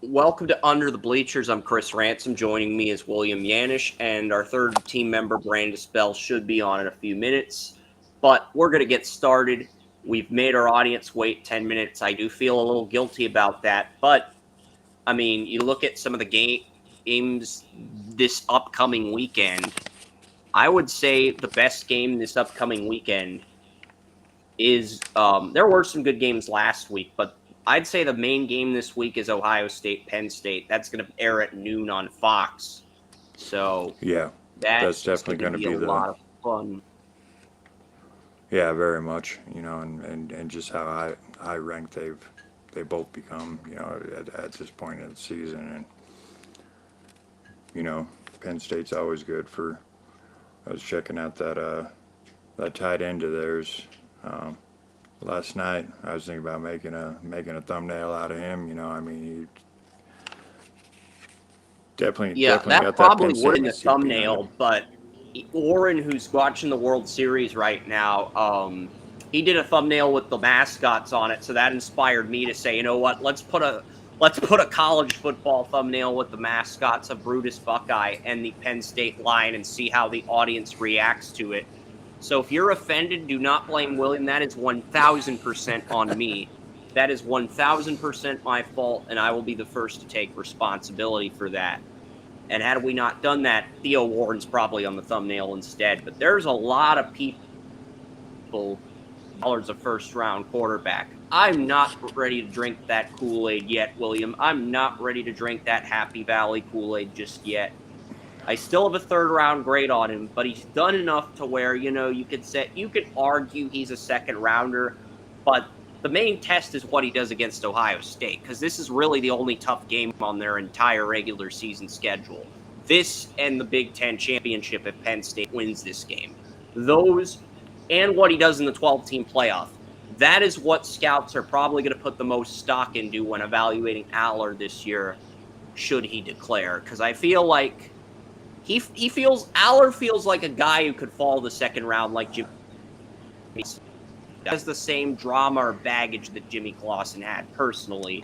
Welcome to Under the Bleachers. I'm Chris Ransom. Joining me is William Yanish, and our third team member, Brandice Bell, should be on in a few minutes. But we're going to get started. We've made our audience wait 10 minutes. I do feel a little guilty about that. But, I mean, you look at some of the games this upcoming weekend. I would say the best game this upcoming weekend is there were some good games last week, but I'd say the main game this week is Ohio State, Penn State. That's going to air at noon on Fox. So Yeah, that's that's definitely going to going to be a be the lot of fun. yeah, very much. And just how high ranked they both become. At this point in the season, and you know, Penn State's always good for. I was checking out that tight end of theirs last night. I was thinking about making a thumbnail out of him. He Yeah, definitely that got that probably Penn would State in the mystique behind him. thumbnail, but Warren, who's watching the World Series right now, he did a thumbnail with the mascots on it, so that inspired me to say, you know what, let's put a college football thumbnail with the mascots of Brutus Buckeye and the Penn State Lion and see how the audience reacts to it. So if you're offended, do not blame William. That is 1,000% on me. That is 1,000% my fault, and I will be the first to take responsibility for that. And had we not done that, Theo Warren's probably on the thumbnail instead. But there's a lot of people dollars a first round quarterback. I'm not ready to drink that Kool-Aid yet, William. I'm not ready to drink that Happy Valley Kool-Aid just yet. I still have a third round grade on him, but he's done enough to where, you could argue he's a second rounder, but the main test is what he does against Ohio State, because this is really the only tough game on their entire regular season schedule. This and the Big Ten championship if Penn State wins this game. Those and what he does in the 12-team playoff. That is what scouts are probably going to put the most stock into when evaluating Aller this year, should he declare. Because I feel like Aller feels like a guy who could fall the second round like Jimmy. Has the same drama or baggage that Jimmy Clausen had personally,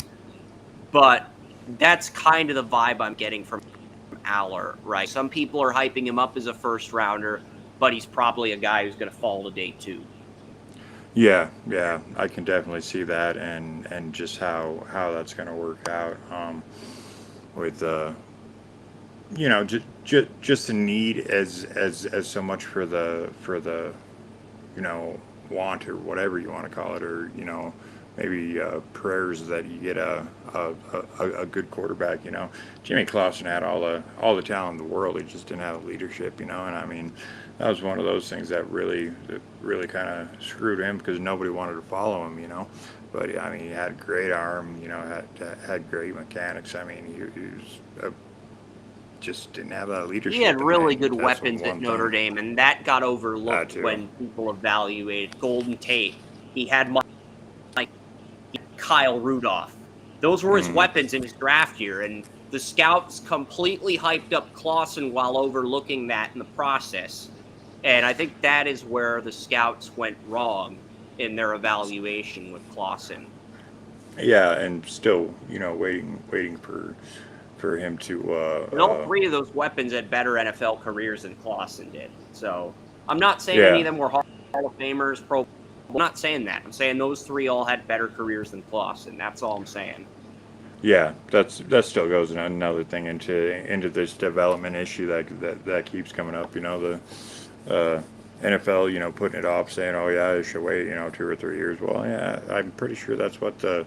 but that's kind of the vibe I'm getting from Aller, right? Some people are hyping him up as a first rounder, but he's probably a guy who's going to fall to day two. Yeah, I can definitely see that, and just how that's going to work out with just the need as so much for the you know want or whatever you want to call it, or maybe prayers that you get a good quarterback. Jimmy Clausen had all the talent in the world. He just didn't have leadership. And I mean, that was one of those things that really kind of screwed him because nobody wanted to follow him. But I mean, he had great arm. Had great mechanics. I mean, he just didn't have that He leadership. had And really then good that's weapons at one Notre thing. Dame, and that got That overlooked too. when people evaluated Golden Tate. He had Mike, Kyle Rudolph. Those were his Hmm. weapons in his draft year, and the scouts completely hyped up Clausen while overlooking that in the process. And I think that is where the scouts went wrong in their evaluation with Clausen. Yeah, and still, waiting for him to. And all three of those weapons had better NFL careers than Clausen did. So I'm not saying any Yeah, of them were Hall of Famers, Pro. I'm not saying that. I'm saying those three all had better careers than Clausen. That's all I'm saying. yeah, that still goes another thing into this development issue that keeps coming up. The NFL, putting it off, saying, "Oh yeah, I should wait, 2 or 3 years." Well, yeah, I'm pretty sure that's what the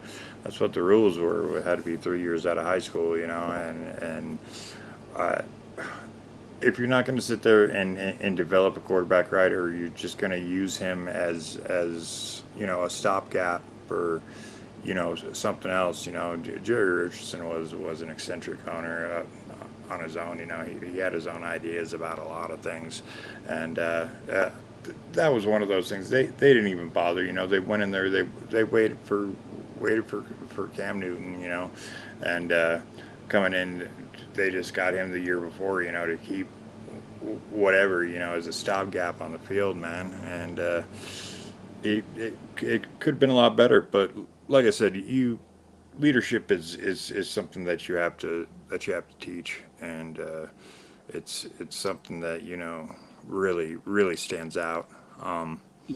rules were. It had to be 3 years out of high school, and uh, if you're not going to sit there and develop a quarterback right, or you're just going to use him as a stopgap for something else. Jerry Richardson was an eccentric owner on his own. He had his own ideas about a lot of things, and that was one of those things. They didn't even bother. They went in there. They waited for Cam Newton. And coming in, they just got him the year before. To keep whatever as a stopgap on the field, man. And it could have been a lot better, but like I said, leadership is something that you have to teach, and it's something that really stands out.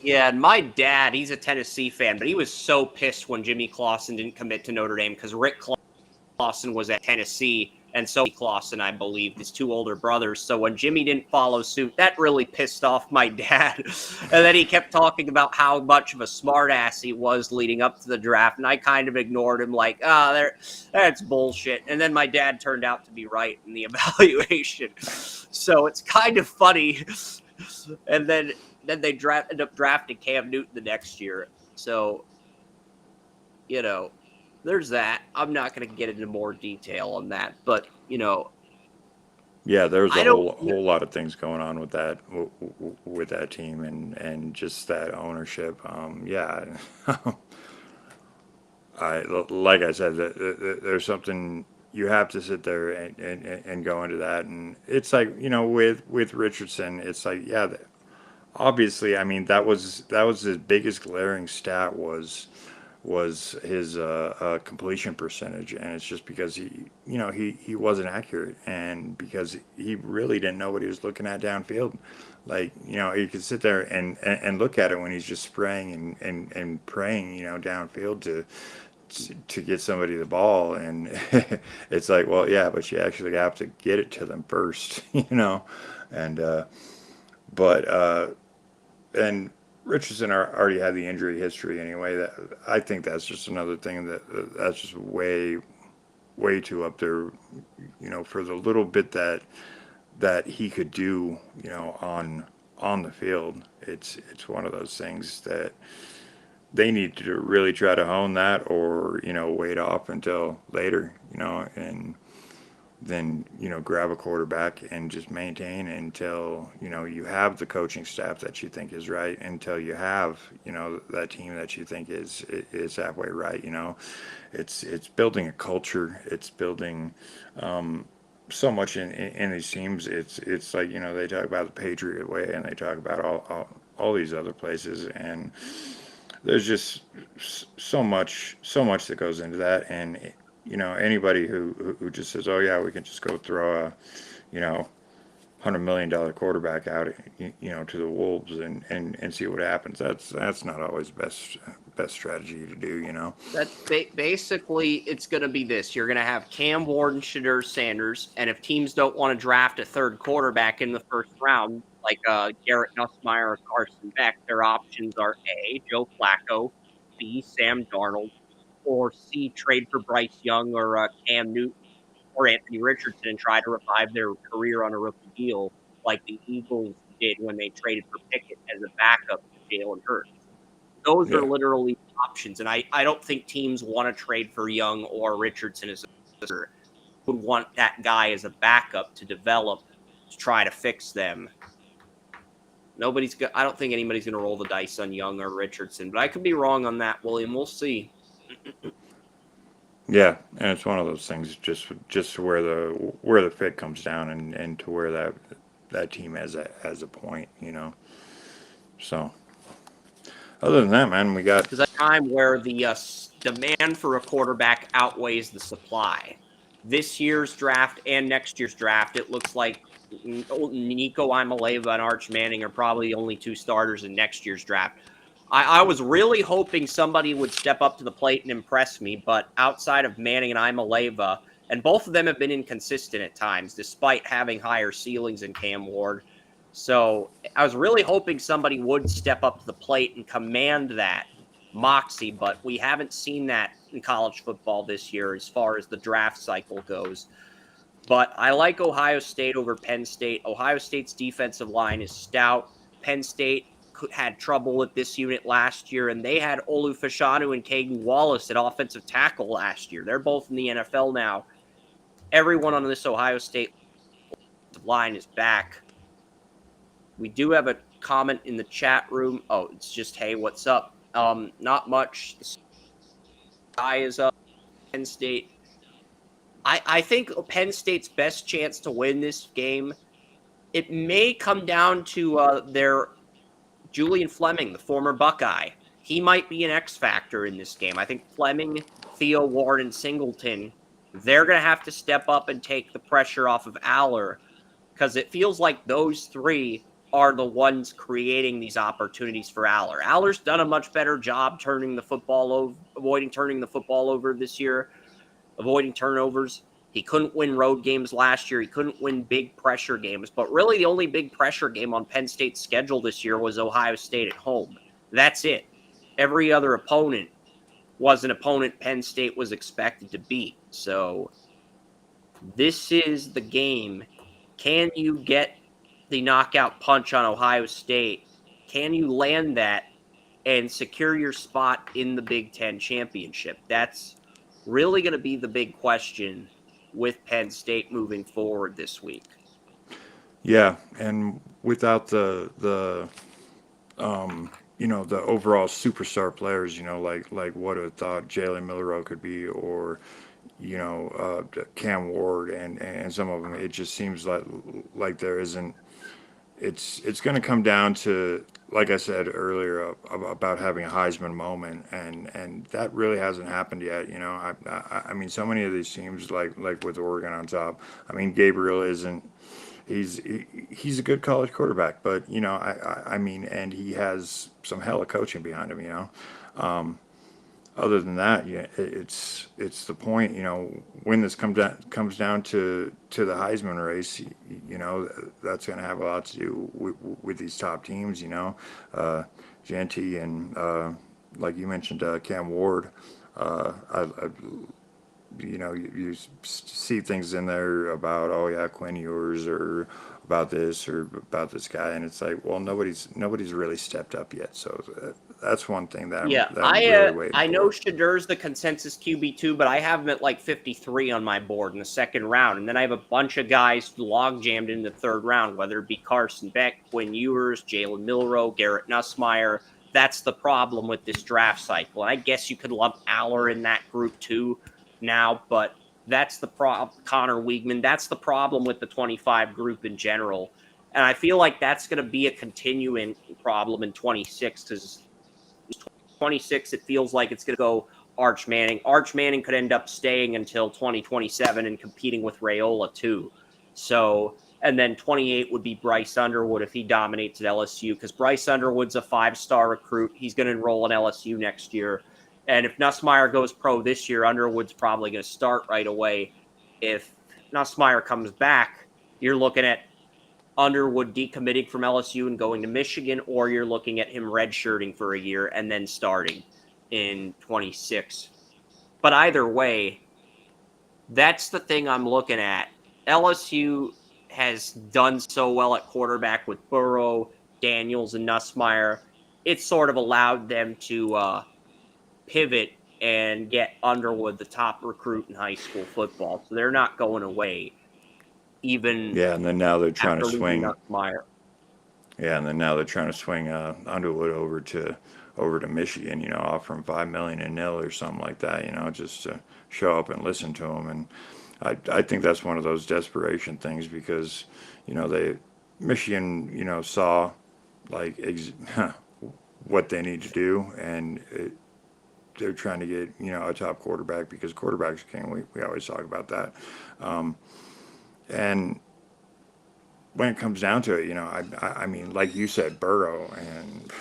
Yeah, and my dad, he's a Tennessee fan, but he was so pissed when Jimmy Clausen didn't commit to Notre Dame because Rick Clausen was at Tennessee, and so Clausen, I believe, his two older brothers. So when Jimmy didn't follow suit, that really pissed off my dad. And then he kept talking about how much of a smartass he was leading up to the draft, and I kind of ignored him, like, that's bullshit. And then my dad turned out to be right in the evaluation. So it's kind of funny. And then they ended up drafting Cam Newton the next year. So, there's that. I'm not going to get into more detail on that, but Yeah, there's I a don't. whole lot of things going on with that team and just that ownership. Yeah, like I said, there's something you have to sit there and go into that, and it's like with Richardson, it's like yeah, obviously, I mean that was his biggest glaring stat was his completion percentage, and it's just because he wasn't accurate, and because he really didn't know what he was looking at downfield. Like you could sit there and look at it when he's just spraying and praying downfield to get somebody the ball, and it's like, well, yeah, but you actually have to get it to them first, and but and Richardson already had the injury history anyway. That I think that's just another thing that's just way too up there, for the little bit that he could do, on the field. It's one of those things that they need to really try to hone that, or wait off until later, and then grab a quarterback and just maintain until you have the coaching staff that you think is right, until you have that team that you think is halfway right. It's building a culture. It's building so much in these teams. It's like they talk about the Patriot way, and they talk about all these other places, and there's just so much that goes into that. And anybody who just says, oh yeah, we can just go throw a $100 million quarterback out to the wolves and see what happens. That's not always the best strategy to do. That's basically it's going to be this. You're going to have Cam Ward and Shadur Sanders, and if teams don't want to draft a third quarterback in the first round, like Garrett Nussmeier or Carson Beck, their options are A, Joe Flacco, B, Sam Darnold, or C, trade for Bryce Young or Cam Newton or Anthony Richardson and try to revive their career on a rookie deal like the Eagles did when they traded for Pickett as a backup to Jalen Hurts. Those are Yeah. literally options, and I don't think teams want to trade for Young or Richardson as a would want that guy as a backup to develop to try to fix them. I don't think anybody's going to roll the dice on Young or Richardson, but I could be wrong on that, William. We'll see. Yeah, and it's one of those things just where the fit comes down, and to where that team has a point. So other than that, man, we got There's a time where the demand for a quarterback outweighs the supply. This year's draft and next year's draft, it looks like Nico Imaleva and Arch Manning are probably the only two starters in next year's draft. I was really hoping somebody would step up to the plate and impress me, but outside of Manning and Imaleva, and both of them have been inconsistent at times, despite having higher ceilings than Cam Ward. So I was really hoping somebody would step up to the plate and command that moxie, but we haven't seen that in college football this year as far as the draft cycle goes. But I like Ohio State over Penn State. Ohio State's defensive line is stout. Penn State had trouble with this unit last year, and they had Olu Fashanu and Caden Wallace at offensive tackle last year. They're both in the NFL now. Everyone on this Ohio State line is back. We do have a comment in the chat room. Oh, it's just, hey, what's up? Not much. The sky is up. Penn State. I think Penn State's best chance to win this game, it may come down to their Julian Fleming, the former Buckeye. He might be an X factor in this game. I think Fleming Theo, Ward, and Singleton, they're going to have to step up and take the pressure off of Aller, because it feels like those three are the ones creating these opportunities for Aller. Aller's done a much better job avoiding turning the football over this year, avoiding turnovers. He couldn't win road games last year. He couldn't win big pressure games. But really, the only big pressure game on Penn State's schedule this year was Ohio State at home. That's it. Every other opponent was an opponent Penn State was expected to beat. So this is the game. Can you get the knockout punch on Ohio State? Can you land that and secure your spot in the Big Ten championship? That's really going to be the big question with Penn State moving forward this week. Yeah, and without the the overall superstar players, like what I thought Jalen Milroe could be, or Cam Ward and some of them, it just seems like there isn't. It's going to come down to, like I said earlier, about having a Heisman moment, and that really hasn't happened yet. I mean, so many of these teams, like with Oregon on top. I mean, Gabriel isn't. He's a good college quarterback, but I mean, and he has some hella coaching behind him. Other than that, yeah, it's the point. When this comes down to the Heisman race, that's going to have a lot to do with these top teams. Genty and like you mentioned, Cam Ward. You see things in there about, oh yeah, Quinn Ewers, or about this or about this guy, and it's like, well, nobody's really stepped up yet. So that's one thing that I'm really waiting I for. know Shadur's the consensus QB2, but I have him at like 53 on my board in the second round, and then I have a bunch of guys log jammed in the third round, whether it be Carson Beck, Quinn Ewers, Jalen Milroe, Garrett Nussmeier. That's the problem with this draft cycle, and I guess you could lump Aller in that group too now, but that's the Connor Weigman. That's the problem with the 25 group in general. And I feel like that's going to be a continuing problem in 26, because 26, it feels like it's going to go Arch Manning. Arch Manning could end up staying until 2027 and competing with Raiola too. So, and then 28 would be Bryce Underwood if he dominates at LSU, because Bryce Underwood's a 5-star recruit. He's going to enroll in LSU next year. And if Nussmeier goes pro this year, Underwood's probably going to start right away. If Nussmeier comes back, you're looking at Underwood decommitting from LSU and going to Michigan, or you're looking at him redshirting for a year and then starting in 26. But either way, that's the thing I'm looking at. LSU has done so well at quarterback with Burrow, Daniels, and Nussmeier. It's sort of allowed them to pivot and get Underwood the top recruit in high school football. So they're not going away, even And then now they're trying to swing. Nussmeier. Yeah, and then now they're trying to swing Underwood over to Michigan. Offer him $5 million and nil or something like that. Just to show up and listen to him. And I think that's one of those desperation things, because Michigan saw like what they need to do, and they're trying to get a top quarterback, because quarterbacks are king. We always talk about that, and when it comes down to it, I mean, like you said, Burrow and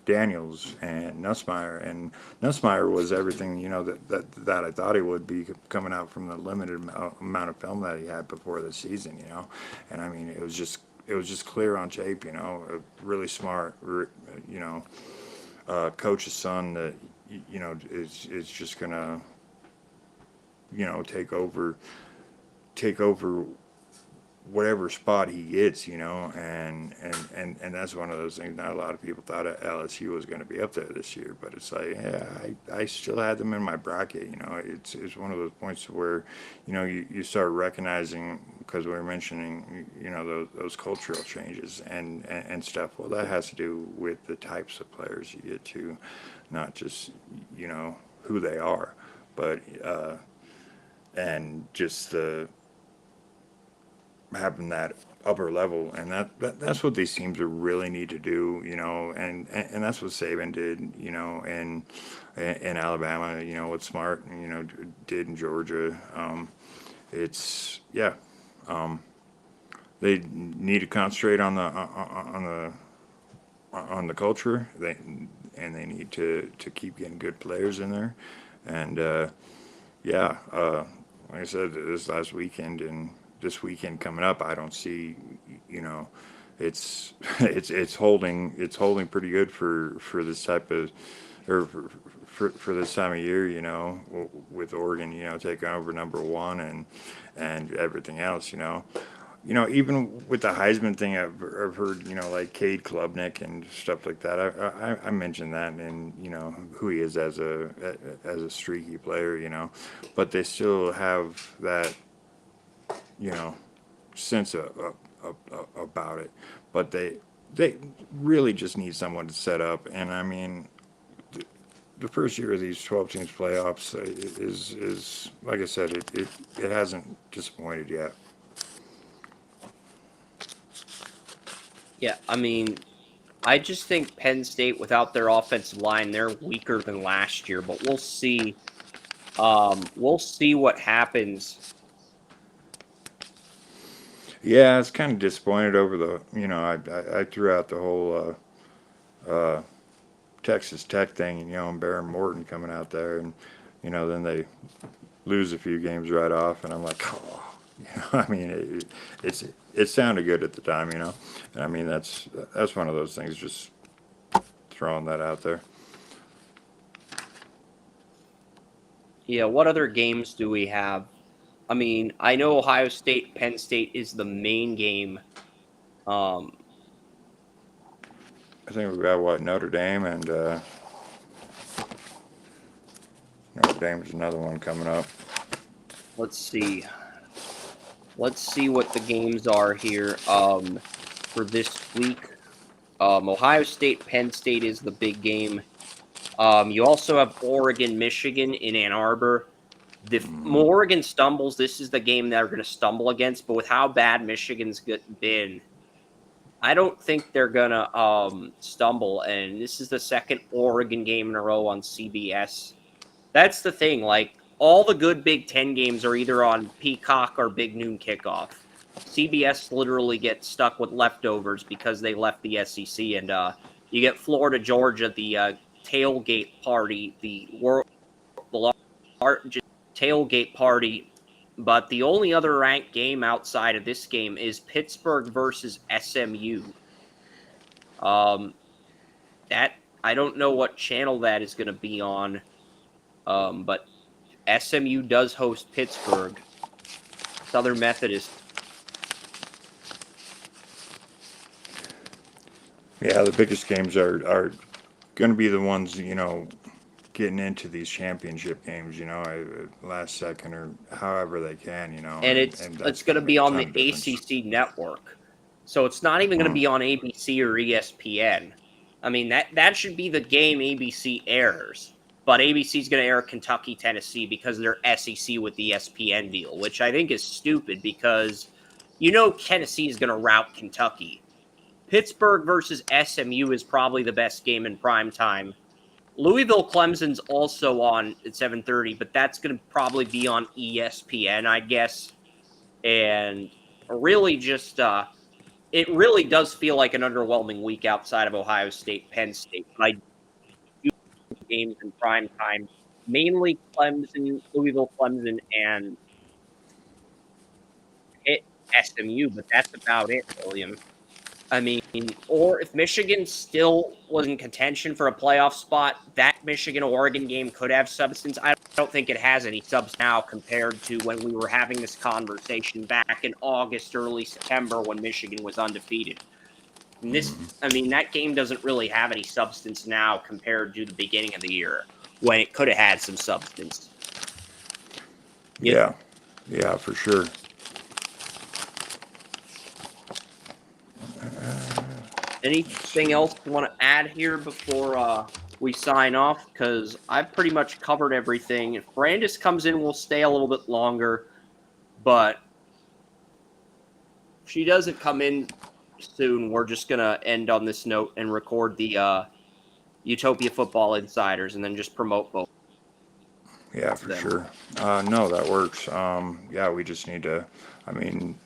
Daniels and Nussmeier was everything that I thought he would be, coming out from the limited amount of film that he had before the season. And I mean, it was just clear on tape. A really smart coach's son that is just gonna take over whatever spot he gets, and that's one of those things. Not a lot of people thought LSU was going to be up there this year, but it's like, yeah, I still had them in my bracket. It's one of those points where you start recognizing, because we were mentioning those cultural changes and stuff. Well, that has to do with the types of players you get to, not just who they are, but and just having that upper level, and that's what these teams really need to do, and that's what Saban did, in Alabama, what Smart, did in Georgia. It's yeah, they need to concentrate on the culture. They need to keep getting good players in there, and yeah, like I said, this last weekend and this weekend coming up, I don't see, it's it's holding pretty good for this type of or for this time of year, with Oregon, taking over number one and everything else, even with the Heisman thing, I've heard, like Cade Klubnik and stuff like that. I mentioned that, and who he is as a streaky player, but they still have that, sense about it. But they really just need someone to set up, and I mean, the first year of these 12 teams playoffs is like I said, it hasn't disappointed yet. Yeah, I mean, I just think Penn State, without their offensive line, they're weaker than last year. But we'll see. We'll see what happens. Yeah, I was kind of disappointed over I threw out the whole Texas Tech thing, and Baron Morton coming out there, and then they lose a few games right off, and I'm like, oh, I mean, it sounded good at the time, and I mean that's one of those things. Just throwing that out there. Yeah, what other games do we have? I mean, I know Ohio State, Penn State is the main game. I think we've got Notre Dame, and Notre Dame's another one coming up. Let's see. Let's see what the games are here for this week. Ohio State, Penn State is the big game. You also have Oregon, Michigan in Ann Arbor. If Oregon stumbles, this is the game they're going to stumble against. But with how bad Michigan's been, I don't think they're going to stumble. And this is the second Oregon game in a row on CBS. That's the thing. Like, all the good Big Ten games are either on Peacock or Big Noon Kickoff. CBS literally gets stuck with leftovers because they left the SEC. And you get Florida, Georgia, the tailgate party, the largest tailgate party. But the only other ranked game outside of this game is Pittsburgh versus SMU. That I don't know what channel that is going to be on, but SMU does host Pittsburgh. Southern Methodist. Yeah, the biggest games are going to be the ones, getting into these championship games, last second or however they can, And it's going to be on the ACC network. So it's not even going to be on ABC or ESPN. I mean, that should be the game ABC airs. But ABC is going to air Kentucky, Tennessee because they're SEC with the ESPN deal, which I think is stupid because Tennessee is going to rout Kentucky. Pittsburgh versus SMU is probably the best game in prime time. Louisville Clemson's also on at 7:30, but that's going to probably be on ESPN, I guess. And really just it really does feel like an underwhelming week outside of Ohio State, Penn State. But I do games in prime time, mainly Clemson, Louisville Clemson, and SMU, but that's about it, William. I mean, or if Michigan still was in contention for a playoff spot, that Michigan-Oregon game could have substance. I don't think it has any substance now compared to when we were having this conversation back in August, early September when Michigan was undefeated. And that game doesn't really have any substance now compared to the beginning of the year when it could have had some substance. Yeah, for sure. Anything else you want to add here before we sign off? Because I've pretty much covered everything. If Brandice comes in, we'll stay a little bit longer. But she doesn't come in soon, we're just going to end on this note and record the Utopia Football Insiders and then just promote both. Yeah, for sure. No, that works. Yeah, we just need to, I mean,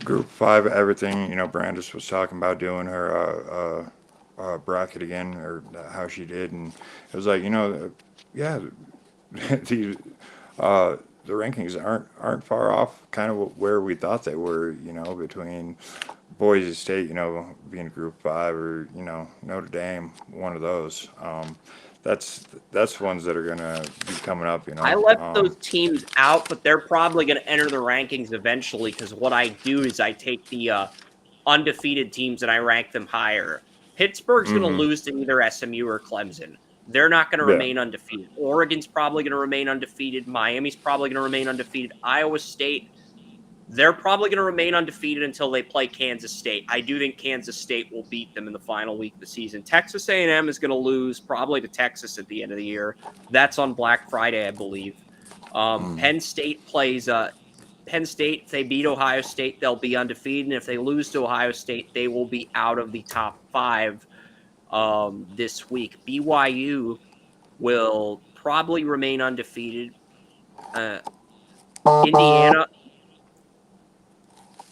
Group 5, everything, Brandice was talking about doing her bracket again, or how she did, and it was like, yeah, the rankings aren't far off kind of where we thought they were, between Boise State, being Group 5, or, Notre Dame, one of those. That's ones that are going to be coming up, I left those teams out, but they're probably going to enter the rankings eventually, because what I do is I take the undefeated teams and I rank them higher. Pittsburgh's going to lose to either SMU or Clemson. They're not going to remain undefeated. Oregon's probably going to remain undefeated. Miami's probably going to remain undefeated. Iowa State, they're probably going to remain undefeated until they play Kansas State. I do think Kansas State will beat them in the final week of the season. Texas A&M is going to lose probably to Texas at the end of the year. That's on Black Friday, I believe. Penn State plays Penn State. If they beat Ohio State, they'll be undefeated. And if they lose to Ohio State, they will be out of the top 5 this week. BYU will probably remain undefeated.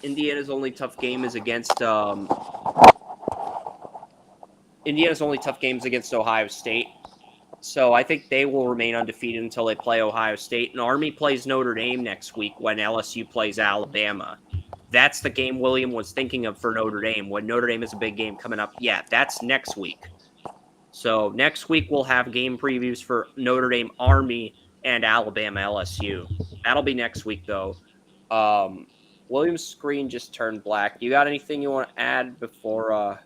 Indiana's only tough game is against Indiana's only tough games against Ohio State. So I think they will remain undefeated until they play Ohio State. And Army plays Notre Dame next week when LSU plays Alabama. That's the game William was thinking of for Notre Dame. When Notre Dame is a big game coming up. Yeah, that's next week. So next week we'll have game previews for Notre Dame, Army, and Alabama, LSU. That'll be next week, though. William's screen just turned black. You got anything you want to add before?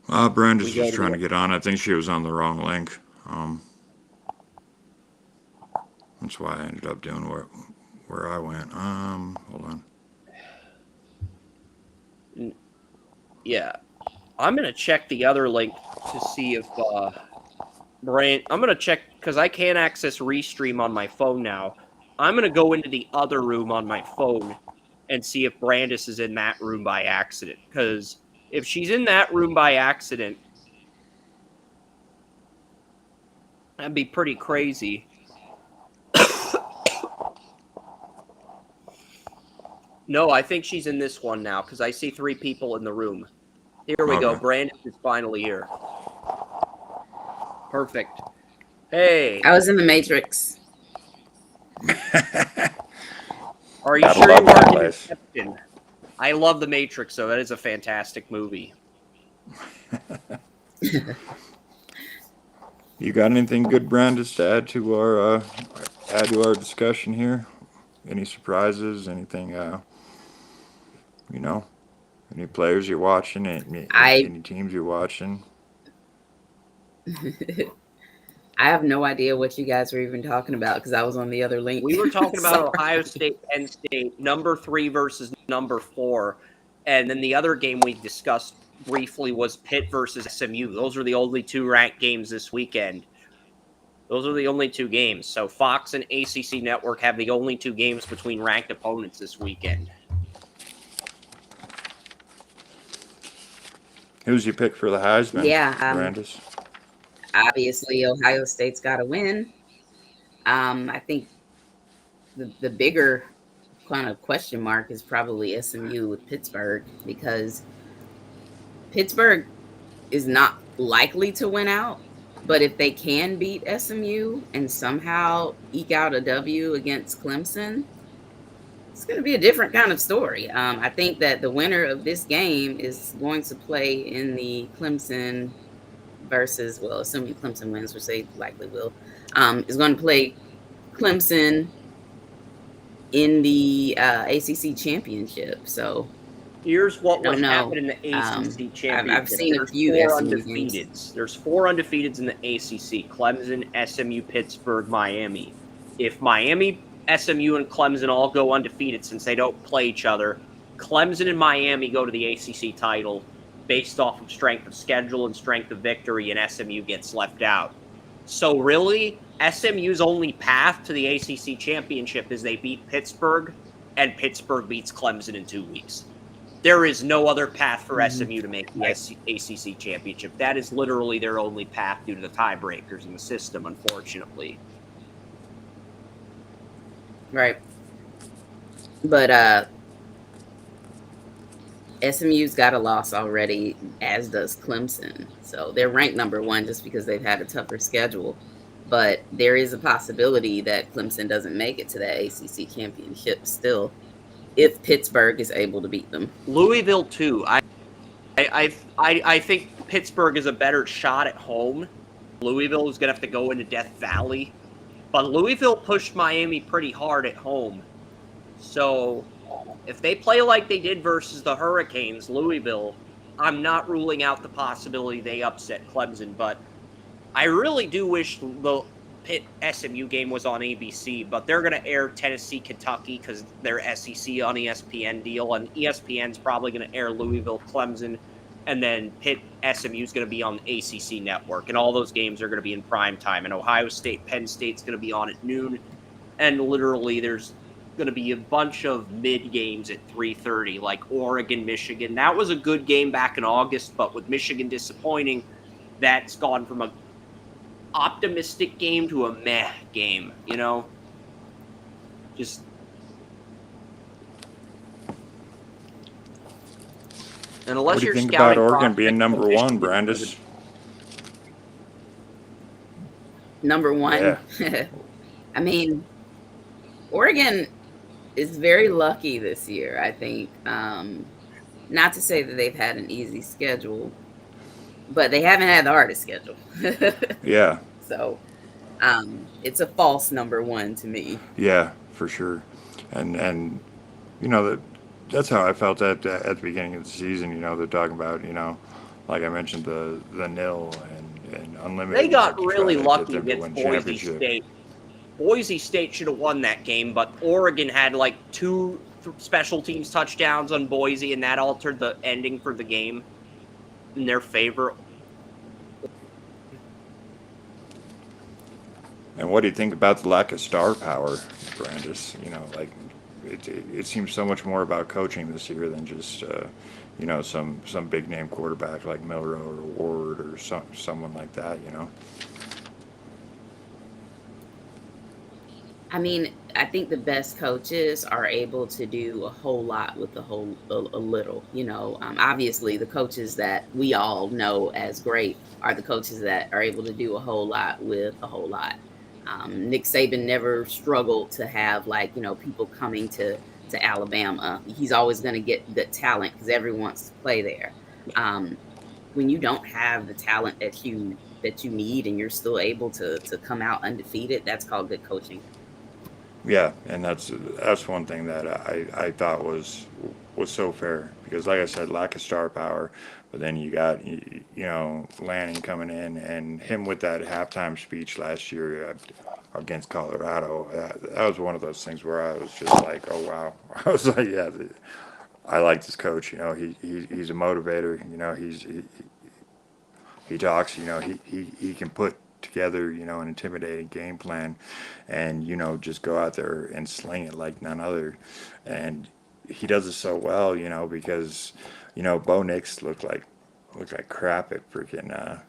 Brandice was trying to get on. I think she was on the wrong link. That's why I ended up doing where I went. Hold on. Yeah, I'm gonna check the other link to see if I'm gonna check because I can't access Restream on my phone now. I'm going to go into the other room on my phone and see if Brandice is in that room by accident. Because if she's in that room by accident, that'd be pretty crazy. No, I think she's in this one now because I see 3 people in the room. Here we go. Brandice is finally here. Perfect. Hey. I was in the Matrix. Are you sure you weren't in Inception? I love The Matrix, so that is a fantastic movie. You got anything good, Brandice, to add to our discussion here? Any surprises? Anything? Any players you're watching? Any teams you're watching? I have no idea what you guys were even talking about because I was on the other link. We were talking about Ohio State, Penn State, number 3 versus number 4. And then the other game we discussed briefly was Pitt versus SMU. Those are the only 2 ranked games this weekend. Those are the only 2 games. So Fox and ACC Network have the only 2 games between ranked opponents this weekend. Who's your pick for the Heisman? Yeah, Brandice? Obviously, Ohio State's got to win. I think the bigger kind of question mark is probably SMU with Pittsburgh because Pittsburgh is not likely to win out. But if they can beat SMU and somehow eke out a W against Clemson, it's going to be a different kind of story. I think that the winner of this game is going to play in the Clemson versus, well, assuming Clemson wins, which they likely will, is going to play Clemson in the ACC championship. So here's what would happen in the ACC championship. I've seen a few undefeateds. There's 4 undefeateds in the ACC: Clemson, SMU, Pittsburgh, Miami. If Miami, SMU, and Clemson all go undefeated since they don't play each other, Clemson and Miami go to the ACC title based off of strength of schedule and strength of victory, and SMU gets left out. So really, SMU's only path to the ACC championship is they beat Pittsburgh and Pittsburgh beats Clemson in 2 weeks. There is no other path for SMU to make the ACC championship. That is literally their only path due to the tiebreakers in the system, unfortunately. Right. But SMU's got a loss already, as does Clemson. So they're ranked number 1 just because they've had a tougher schedule. But there is a possibility that Clemson doesn't make it to the ACC championship still, if Pittsburgh is able to beat them. Louisville too. I think Pittsburgh is a better shot at home. Louisville is going to have to go into Death Valley. But Louisville pushed Miami pretty hard at home. So if they play like they did versus the Hurricanes, Louisville, I'm not ruling out the possibility they upset Clemson. But I really do wish the Pitt SMU game was on ABC, but they're going to air Tennessee, Kentucky because they're SEC on ESPN deal, and ESPN's probably going to air Louisville, Clemson, and then Pitt SMU is going to be on the ACC network, and all those games are going to be in prime time. And Ohio State, Penn State's going to be on at noon, and literally there's going to be a bunch of mid games at 3:30, like Oregon, Michigan. That was a good game back in August, but with Michigan disappointing, that's gone from a optimistic game to a meh game, you know? Just and unless what do you you're think scouting about Oregon being prospects, number 1, Brandice? Number 1. Yeah. I mean, Oregon is very lucky this year, I think. Not to say that they've had an easy schedule, but they haven't had the hardest schedule. Yeah. So it's a false number 1 to me. Yeah, for sure. And you know, that's how I felt at the beginning of the season. You know, they're talking about, you know, like I mentioned, the nil and unlimited. They got to try really to lucky get them to against win Boise championship. State. Boise State should have won that game, but Oregon had like 2 special teams touchdowns on Boise, and that altered the ending for the game in their favor. And what do you think about the lack of star power, Brandice? You know, like it seems so much more about coaching this year than just you know, some big name quarterback like Milroe or Ward or someone like that. You know. I mean, I think the best coaches are able to do a whole lot with a little. You know, obviously the coaches that we all know as great are the coaches that are able to do a whole lot with a whole lot. Nick Saban never struggled to have, like, you know, people coming to Alabama. He's always going to get the talent because everyone wants to play there. When you don't have the talent that you need and you're still able to come out undefeated, that's called good coaching. Yeah, and that's one thing that I thought was so fair because, like I said, lack of star power. But then you got you know, Lanning coming in and him with that halftime speech last year against Colorado. That was one of those things where I was just like, oh wow. I was like, yeah, I like this coach. You know, he's a motivator. You know, he talks. You know, he can put together, you know, an intimidating game plan and, you know, just go out there and sling it like none other. And he does it so well, you know, because, you know, Bo Nix looked like crap at freaking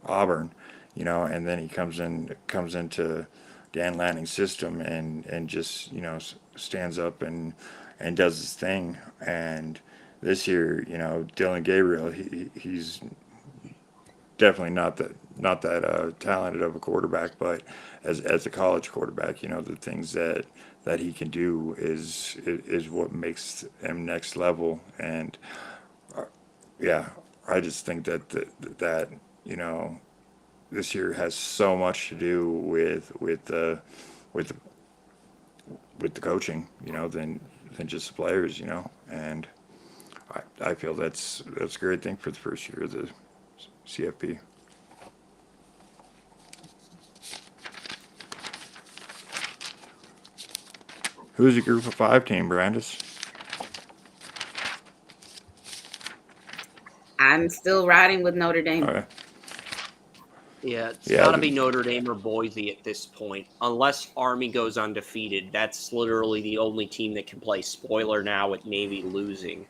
Auburn, you know, and then he comes into Dan Lanning's system and just, you know, stands up and does his thing. And this year, you know, Dylan Gabriel, he's definitely not that talented of a quarterback, but as a college quarterback, you know, the things that he can do is what makes him next level. And yeah, I just think that you know, this year has so much to do with the coaching, you know, than just the players, you know. And I feel that's a great thing for the first year of the CFP. Who's your group of 5 team, Brandice? I'm still riding with Notre Dame. Okay. Yeah, it's Yeah, got to be Notre Dame or Boise at this point. Unless Army goes undefeated, that's literally the only team that can play spoiler now with Navy losing.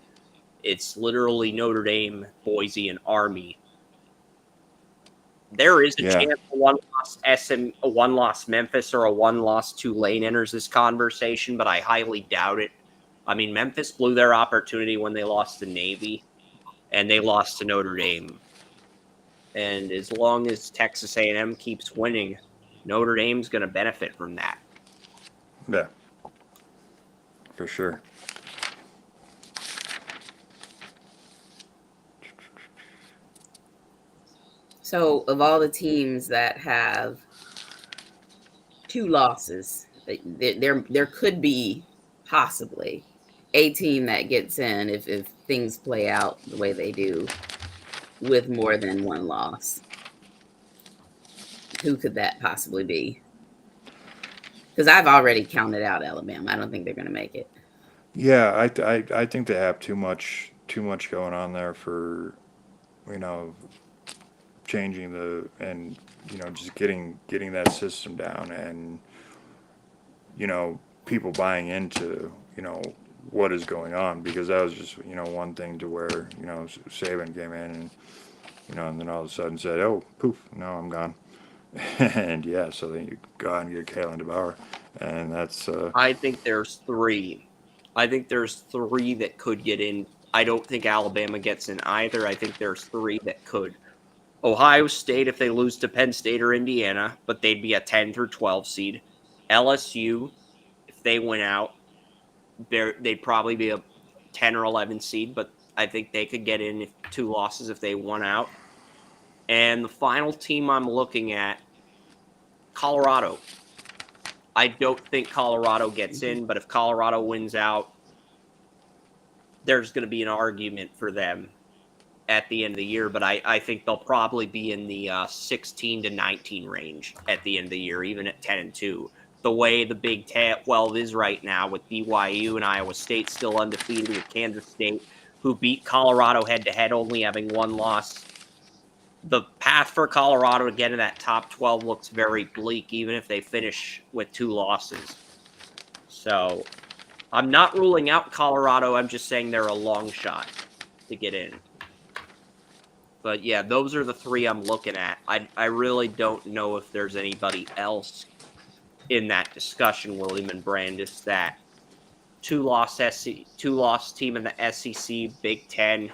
It's literally Notre Dame, Boise, and Army. There is a yeah, chance a one-loss Memphis or a one-loss Tulane enters this conversation, but I highly doubt it. I mean, Memphis blew their opportunity when they lost to Navy, and they lost to Notre Dame. And as long as Texas A&M keeps winning, Notre Dame's going to benefit from that. yeah, for sure. So, of all the teams that have 2 losses, there could be possibly a team that gets in if things play out the way they do with more than 1 loss. Who could that possibly be? Because I've already counted out Alabama. I don't think they're going to make it. Yeah, I think they have too much going on there for, you know, changing and just getting that system down, and people buying into what is going on, because that was just one thing to where Saban came in and and then all of a sudden said, oh, poof, no, I'm gone. And yeah, so then you go out and get Kalen DeBauer, and that's I think there's 3. I think there's 3 that could get in. I don't think Alabama gets in either. I think there's 3 that could. Ohio State, if they lose to Penn State or Indiana, but they'd be a 10 through 12 seed. LSU, if they win out, they'd probably be a 10 or 11 seed, but I think they could get in if 2 losses if they won out. And the final team I'm looking at, Colorado. I don't think Colorado gets in, but if Colorado wins out, there's going to be an argument for them at the end of the year. But I think they'll probably be in the 16 to 19 range at the end of the year, even at 10-2. The way the Big 12 is right now, with BYU and Iowa State still undefeated, with Kansas State, who beat Colorado head-to-head, only having 1 loss. The path for Colorado to get in that top 12 looks very bleak, even if they finish with 2 losses. So I'm not ruling out Colorado. I'm just saying they're a long shot to get in. But yeah, those are the 3 I'm looking at. I really don't know if there's anybody else in that discussion, William and Brandice, that 2-loss team in the SEC, Big Ten,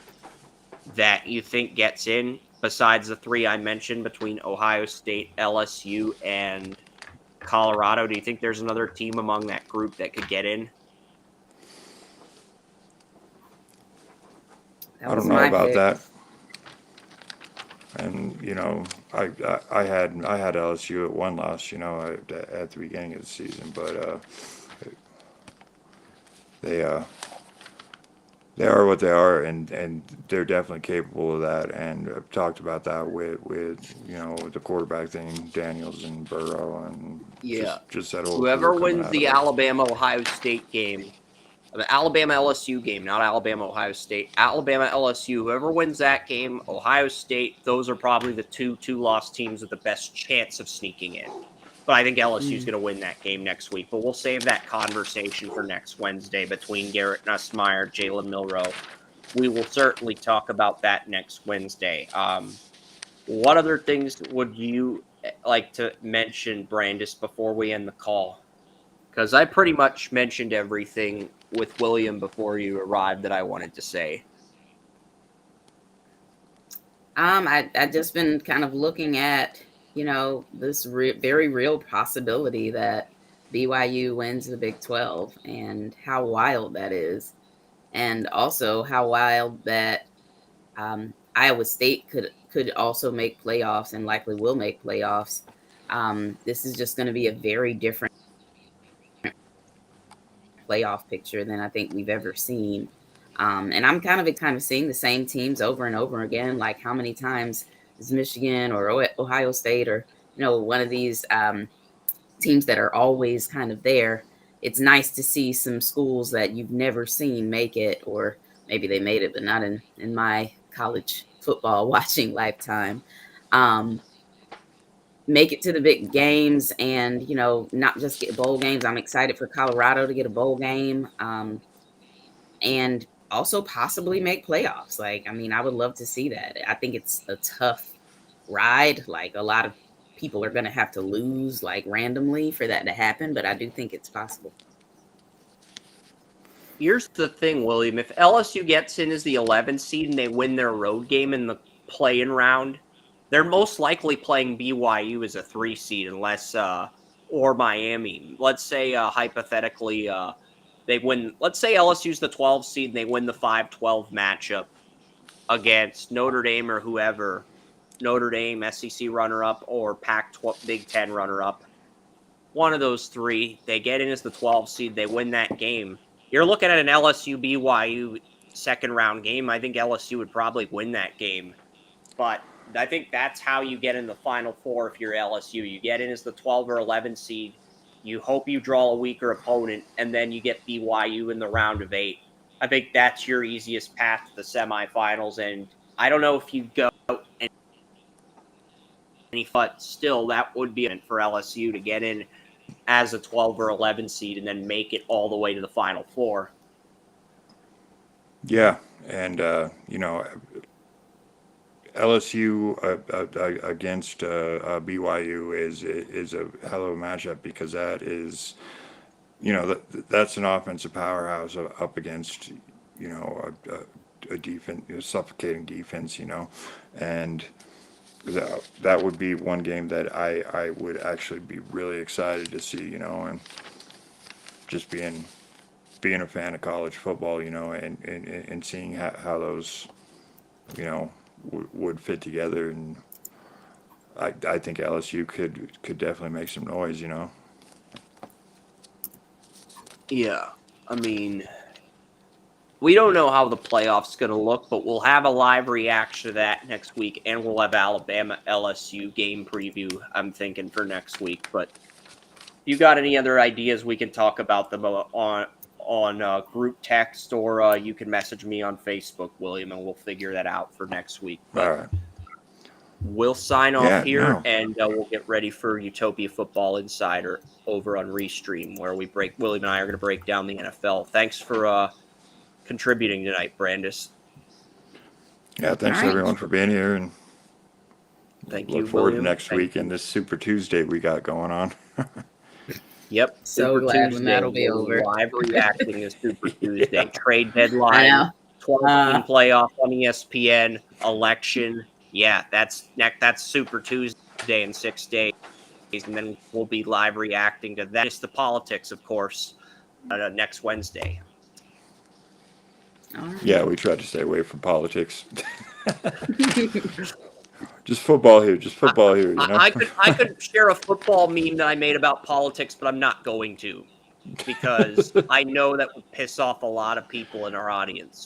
that you think gets in, besides the 3 I mentioned between Ohio State, LSU, and Colorado. Do you think there's another team among that group that could get in? I don't know about that. And I had LSU at 1 loss, at the beginning of the season, but they are what they are, and they're definitely capable of that. And I've talked about that with the quarterback thing, Daniels and Burrow, and just that whole whoever crew coming wins out the of it. Alabama Ohio State game, the Alabama LSU game, not Alabama Ohio State, Alabama LSU, whoever wins that game, Ohio State, those are probably the 2-loss teams with the best chance of sneaking in. But I think LSU's going to win that game next week. But we'll save that conversation for next Wednesday between Garrett Nussmeier, Jalen Milroe. We will certainly talk about that next Wednesday. What other things would you like to mention, Brandice, before we end the call? Because I pretty much mentioned everything with William before you arrived that I wanted to say. I just been kind of looking at, this very real possibility that BYU wins the Big 12, and how wild that is. And also how wild that Iowa State could also make playoffs, and likely will make playoffs. This is just going to be a very different playoff picture than I think we've ever seen. And I'm kind of seeing the same teams over and over again. Like, how many times is Michigan or Ohio State, or one of these teams that are always kind of there? It's nice to see some schools that you've never seen make it, or maybe they made it, but not in my college football watching lifetime. make it to the big games and, not just get bowl games. I'm excited for Colorado to get a bowl game. And also possibly make playoffs. Like, I mean, I would love to see that. I think it's a tough ride. Like, a lot of people are going to have to lose like randomly for that to happen, but I do think it's possible. Here's the thing, William. If LSU gets in as the 11th seed and they win their road game in the play-in round, they're most likely playing BYU as a 3 seed unless or Miami. Let's say hypothetically they win. Let's say LSU's the 12th seed and they win the 5-12 matchup against Notre Dame or whoever. Notre Dame, SEC runner-up, or Pac-12 Big Ten runner-up. One of those three. They get in as the 12th seed. They win that game. You're looking at an LSU BYU second round game. I think LSU would probably win that game. But I think that's how you get in the Final Four if you're LSU. You get in as the 12 or 11 seed. You hope you draw a weaker opponent, and then you get BYU in the round of 8. I think that's your easiest path to the semifinals. And I don't know if you go but still, that would be it for LSU to get in as a 12 or 11 seed and then make it all the way to the Final Four. Yeah, and LSU against BYU is a hell of a matchup because that is, that's an offensive powerhouse up against, a defense, suffocating defense, and that would be one game that I would actually be really excited to see, and just being a fan of college football, and seeing how those, would fit together. And I think LSU could definitely make some noise, Yeah, I mean, we don't know how the playoffs going to look, but we'll have a live reaction to that next week, and we'll have Alabama LSU game preview, I'm thinking, for next week. But if you got any other ideas, we can talk about them on group text, or you can message me on Facebook, William, and we'll figure that out for next week. But all right. We'll sign off here, and we'll get ready for Utopia Football Insider over on Restream, where William and I are going to break down the NFL. Thanks for contributing tonight, Brandice. Yeah, thanks everyone for being here, and thank look you. forward William. to next week and this Super Tuesday we got going on. Yep. So Super glad Tuesday. when that'll be over. Live reacting is Super Tuesday. Trade deadline, 12-team playoff on ESPN, election. Yeah, that's Super Tuesday in 6 days, and then we'll be live reacting to that. It's the politics, of course, next Wednesday. Right. Yeah, we tried to stay away from politics. Just football here. I could share a football meme that I made about politics, but I'm not going to because I know that would piss off a lot of people in our audience.